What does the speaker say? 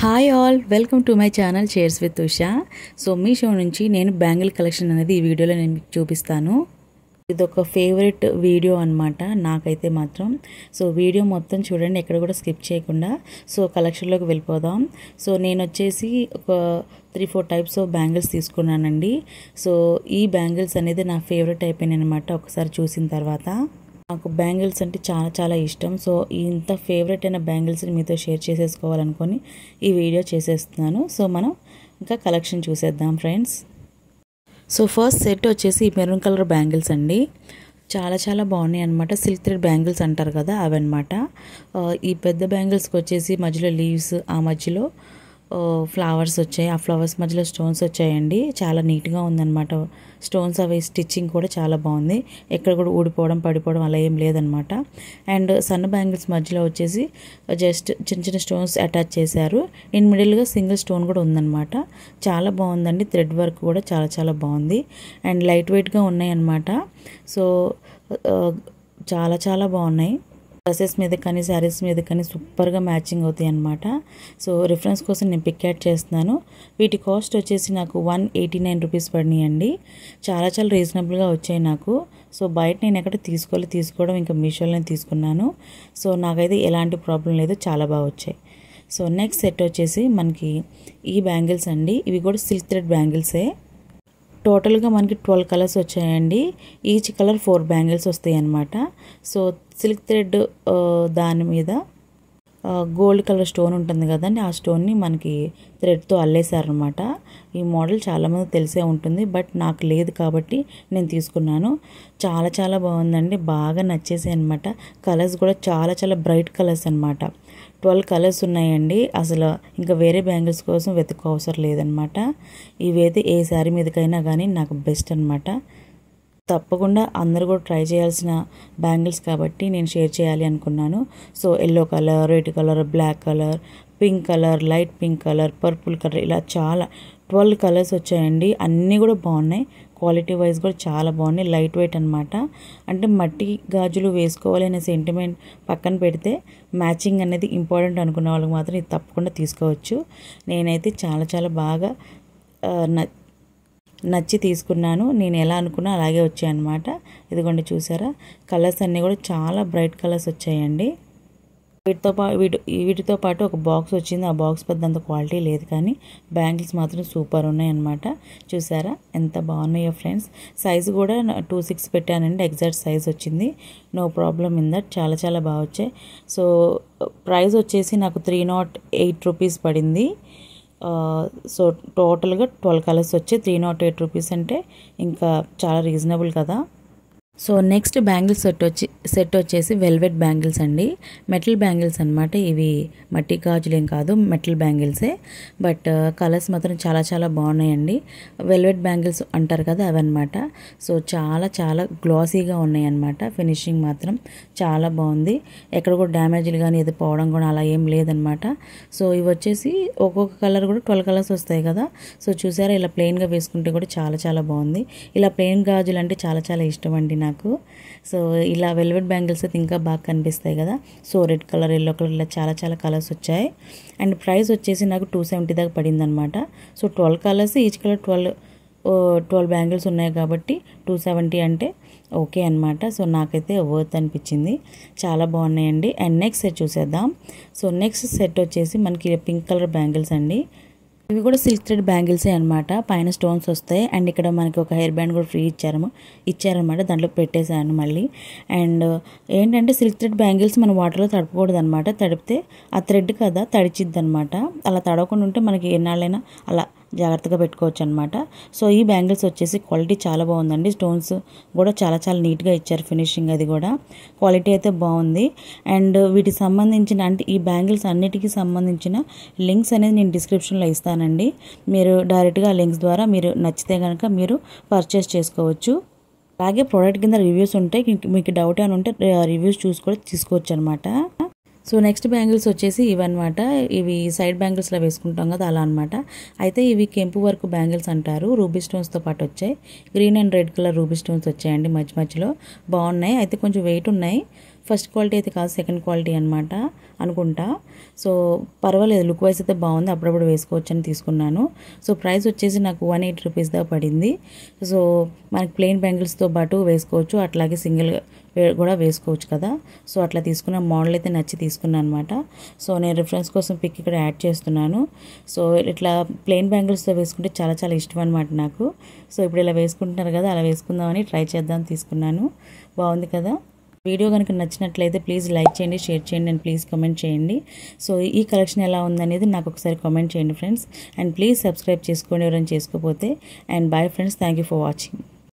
Hi all, welcome to my channel shares with Usha. So Meesho నుంచి నేను bangle collection అనేది ఈ వీడియోలో నేను మీకు చూపిస్తాను. ఇదొక ఫేవరెట్ వీడియో అనమాట నాకైతే మాత్రం. సో వీడియో మొత్తం చూడండి, ఎక్కడ కూడా స్కిప్ చేయకుండా. సో కలెక్షన్లోకి వెళ్ళిపోదాం. సో నేను వచ్చేసి ఒక 3-4 టైప్స్ ఆఫ్ బ్యాంగిల్స్ తీసుకున్నానండి. సో ఈ బ్యాంగిల్స్ అనేది నా ఫేవరెట్ అయిపోయినాయి అనమాట ఒకసారి చూసిన తర్వాత. నాకు బ్యాంగిల్స్ అంటే చాలా చాలా ఇష్టం. సో ఇంత ఫేవరెట్ అయిన బ్యాంగిల్స్ని మీతో షేర్ చేసేసుకోవాలనుకొని ఈ వీడియో చేసేస్తున్నాను. సో మనం ఇంకా కలెక్షన్ చూసేద్దాం ఫ్రెండ్స్. సో ఫస్ట్ సెట్ వచ్చేసి మెరూన్ కలర్ బ్యాంగిల్స్ అండి. చాలా చాలా బాగున్నాయి అనమాట. సిల్క్ థ్రెడ్ బ్యాంగిల్స్ అంటారు కదా, అవన్నమాట. ఈ పెద్ద బ్యాంగిల్స్కి వచ్చేసి మధ్యలో లీవ్స్, ఆ మధ్యలో ఫ్లవర్స్ వచ్చాయి. ఆ ఫ్లవర్స్ మధ్యలో స్టోన్స్ వచ్చాయండి. చాలా నీట్గా ఉందన్నమాట. స్టోన్స్ అవి స్టిచ్చింగ్ కూడా చాలా బాగుంది. ఎక్కడ కూడా ఊడిపోవడం, పడిపోవడం అలా ఏం లేదనమాట. అండ్ సన్న బ్యాంగిల్స్ మధ్యలో వచ్చేసి జస్ట్ చిన్న చిన్న స్టోన్స్ అటాచ్ చేశారు. ఇన్ మిడిల్గా సింగిల్ స్టోన్ కూడా ఉందన్నమాట. చాలా బాగుందండి. థ్రెడ్ వర్క్ కూడా చాలా చాలా బాగుంది. అండ్ లైట్ వెయిట్గా ఉన్నాయి అన్నమాట. సో చాలా చాలా బాగున్నాయి. డ్రెస్సెస్ మీద కానీ శారీస్ మీద కానీ సూపర్గా మ్యాచింగ్ అవుతాయి అన్నమాట. సో రిఫరెన్స్ కోసం నేను పిక్ యాడ్ చేస్తున్నాను. వీటి కాస్ట్ వచ్చేసి నాకు 189 రూపీస్ పడినాయండి. చాలా చాలా రీజనబుల్గా వచ్చాయి నాకు. సో బయట నేను ఎక్కడ తీసుకోవడం ఇంకా మీషోలోనే తీసుకున్నాను. సో నాకైతే ఎలాంటి ప్రాబ్లం లేదు, చాలా బాగా వచ్చాయి. సో నెక్స్ట్ సెట్ వచ్చేసి మనకి ఈ బ్యాంగిల్స్ అండి. ఇవి కూడా సిల్క్ థ్రెడ్ బ్యాంగిల్సే. టోటల్గా మనకి 12 కలర్స్ వచ్చాయండి. ఈచ్ కలర్ 4 బ్యాంగిల్స్ వస్తాయి అన్నమాట. సో సిల్క్ థ్రెడ్ దాని మీద గోల్డ్ కలర్ స్టోన్ ఉంటుంది కదండి, ఆ స్టోన్ని మనకి థ్రెడ్తో అల్లేసారనమాట. ఈ మోడల్ చాలామంది తెలిసే ఉంటుంది, బట్ నాకు లేదు కాబట్టి నేను తీసుకున్నాను. చాలా చాలా బాగుందండి. బాగా నచ్చేసాయి అనమాట. కలర్స్ కూడా చాలా చాలా బ్రైట్ కలర్స్ అనమాట. 12 కలర్స్ ఉన్నాయండి. అసలు ఇంకా వేరే బ్యాంగిల్స్ కోసం వెతుక్కో అవసరం లేదనమాట. ఇవైతే ఏ శారీ మీదకైనా కానీ నాకు బెస్ట్ అనమాట. తప్పకుండా అందరూ కూడా ట్రై చేయాల్సిన బ్యాంగిల్స్ కాబట్టి నేను షేర్ చేయాలి అనుకున్నాను. So yellow colour, red colour, black colour, pink colour, light pink colour, purple colour, ఇలా చాలా 12 కలర్స్ వచ్చాయండి. అన్నీ కూడా బాగున్నాయి. క్వాలిటీ వైజ్ కూడా చాలా బాగున్నాయి. లైట్ వెయిట్ అనమాట. అంటే మట్టి గాజులు వేసుకోవాలి అనే సెంటిమెంట్ పక్కన పెడితే మ్యాచింగ్ అనేది ఇంపార్టెంట్ అనుకున్న వాళ్ళకి మాత్రం ఇది తప్పకుండా తీసుకోవచ్చు. నేనైతే చాలా చాలా బాగా నచ్చి తీసుకున్నాను. నేను ఎలా అనుకున్నా అలాగే వచ్చాయన్నమాట. ఇదిగోండి చూసారా, కలర్స్ అన్నీ కూడా చాలా బ్రైట్ కలర్స్ వచ్చాయండి. వీటితో పాటు ఒక బాక్స్ వచ్చింది. ఆ బాక్స్ పెద్దంత క్వాలిటీ లేదు, కానీ బ్యాంగిల్స్ మాత్రం సూపర్ ఉన్నాయన్నమాట. చూసారా ఎంత బాగున్నాయో ఫ్రెండ్స్. సైజు కూడా 2.6 పెట్టానండి. ఎగ్జాక్ట్ సైజ్ వచ్చింది. No problem in that. చాలా చాలా బాగా వచ్చాయి. సో ప్రైస్ వచ్చేసి నాకు 308 రూపీస్ పడింది. సో టోటల్గా 12 కలర్స్ వచ్చి 308 రూపీస్ అంటే ఇంకా చాలా రీజనబుల్ కదా. సో నెక్స్ట్ బ్యాంగిల్స్ సెట్ వచ్చేసి వెల్వెట్ బ్యాంగిల్స్ అండి. మెటల్ బ్యాంగిల్స్ అనమాట. ఇవి మట్టి గాజులు ఏం కాదు, మెటల్ బ్యాంగిల్సే. బట్ కలర్స్ మాత్రం చాలా చాలా బాగున్నాయండి. వెల్వెట్ బ్యాంగిల్స్ అంటారు కదా, అవన్నమాట. సో చాలా చాలా గ్లాసీగా ఉన్నాయి అన్నమాట. ఫినిషింగ్ మాత్రం చాలా బాగుంది. ఎక్కడ కూడా డ్యామేజ్లు కానీ ఏదో పోవడం కూడా అలా ఏం లేదనమాట. సో ఇవి వచ్చేసి ఒక్కొక్క కలర్ కూడా 12 కలర్స్ వస్తాయి కదా. సో చూసారా, ఇలా ప్లెయిన్గా వేసుకుంటే కూడా చాలా చాలా బాగుంది. ఇలా ప్లెయిన్ గాజులు అంటే చాలా చాలా ఇష్టం అండి నాకు. సో ఇలా వెల్వెట్ బ్యాంగిల్స్ అయితే ఇంకా బాగా కనిపిస్తాయి కదా. So red colour, yellow colour, ఇలా చాలా చాలా కలర్స్ వచ్చాయి. అండ్ ప్రైస్ వచ్చేసి నాకు 270 దాకా పడింది అనమాట. So 12 colours, each colour 12 bangles ఉన్నాయి కాబట్టి 270 అంటే ఓకే అనమాట. సో నాకైతే వర్త్ అనిపించింది. చాలా బాగున్నాయండి. అండ్ నెక్స్ట్ సెట్ చూసేద్దాం. సో నెక్స్ట్ సెట్ వచ్చేసి మనకి పింక్ కలర్ బ్యాంగిల్స్ అండి. ఇవి కూడా సిల్క్ థ్రెడ్ బ్యాంగిల్సే అనమాట. పైన స్టోన్స్ వస్తాయి. అండ్ ఇక్కడ మనకి ఒక హెయిర్ బ్యాండ్ కూడా ఫ్రీ ఇచ్చారనమాట. దాంట్లో పెట్టేశాను మళ్ళీ. అండ్ ఏంటంటే సిల్క్ థ్రెడ్ బ్యాంగిల్స్ మనం వాటర్లో తడపకూడదు అనమాట. తడిపితే ఆ థ్రెడ్ కదా తడిచిద్ది అనమాట. అలా తడవకుండా ఉంటే మనకి ఎన్నాళ్ళైనా అలా జాగ్రత్తగా పెట్టుకోవచ్చు అనమాట. సో ఈ బ్యాంగిల్స్ వచ్చేసి క్వాలిటీ చాలా బాగుందండి. స్టోన్స్ కూడా చాలా చాలా నీట్గా ఇచ్చారు. ఫినిషింగ్ అది కూడా క్వాలిటీ అయితే బాగుంది. అండ్ వీటికి సంబంధించిన అంటే ఈ బ్యాంగిల్స్ అన్నిటికీ సంబంధించిన లింక్స్ అనేది నేను డిస్క్రిప్షన్లో ఇస్తానండి. మీరు డైరెక్ట్గా ఆ లింక్స్ ద్వారా మీరు నచ్చితే కనుక మీరు పర్చేస్ చేసుకోవచ్చు. అలాగే ప్రోడక్ట్ కింద రివ్యూస్ ఉంటాయి. మీకు డౌట్ అని ఉంటే రివ్యూస్ చూసి కూడా తీసుకోవచ్చు అనమాట. సో నెక్స్ట్ బ్యాంగిల్స్ వచ్చేసి ఇవన్నమాట. ఇవి సైడ్ బ్యాంగిల్స్లో వేసుకుంటాం కదా, అలా అనమాట. అయితే ఇవి కెంపు వర్క్ బ్యాంగిల్స్ అంటారు. రూబీ స్టోన్స్తో పాటు వచ్చాయి. Green and red colour ruby stones వచ్చాయండి మధ్యలో. బాగున్నాయి. అయితే కొంచెం వెయిట్ ఉన్నాయి. ఫస్ట్ క్వాలిటీ అయితే కాదు, సెకండ్ క్వాలిటీ అనమాట అనుకుంటా. సో పర్వాలేదు, లుక్ వైజ్ అయితే బాగుంది, అప్పుడప్పుడు వేసుకోవచ్చు అని తీసుకున్నాను. సో ప్రైస్ వచ్చేసి నాకు 180 రూపీస్ దాకా పడింది. సో మనకి ప్లెయిన్ బ్యాంగిల్స్తో పాటు వేసుకోవచ్చు, అట్లాగే సింగిల్ కూడా వేసుకోవచ్చు కదా. సో అట్లా తీసుకున్న మోడల్ అయితే నచ్చి తీసుకున్నాను అనమాట. సో నేను రిఫరెన్స్ కోసం పిక్ ఇక్కడ యాడ్ చేస్తున్నాను. సో ఇట్లా ప్లెయిన్ బ్యాంగిల్స్తో వేసుకుంటే చాలా చాలా ఇష్టం అనమాట నాకు. సో ఇప్పుడు ఇలా వేసుకుంటున్నారు కదా, అలా వేసుకుందామని ట్రై చేద్దాం తీసుకున్నాను. బాగుంది కదా. వీడియో కనుక నచ్చినట్లయితే ప్లీజ్ లైక్ చేయండి, షేర్ చేయండి అండ్ ప్లీజ్ కామెంట్ చేయండి. సో ఈ కలెక్షన్ ఎలా ఉందనేది నాకు ఒకసారి కామెంట్ చేయండి ఫ్రెండ్స్. అండ్ ప్లీజ్ సబ్స్క్రైబ్ చేసుకోండి ఎవరైనా చేసుకోకపోతే. And bye friends, thank you for watching.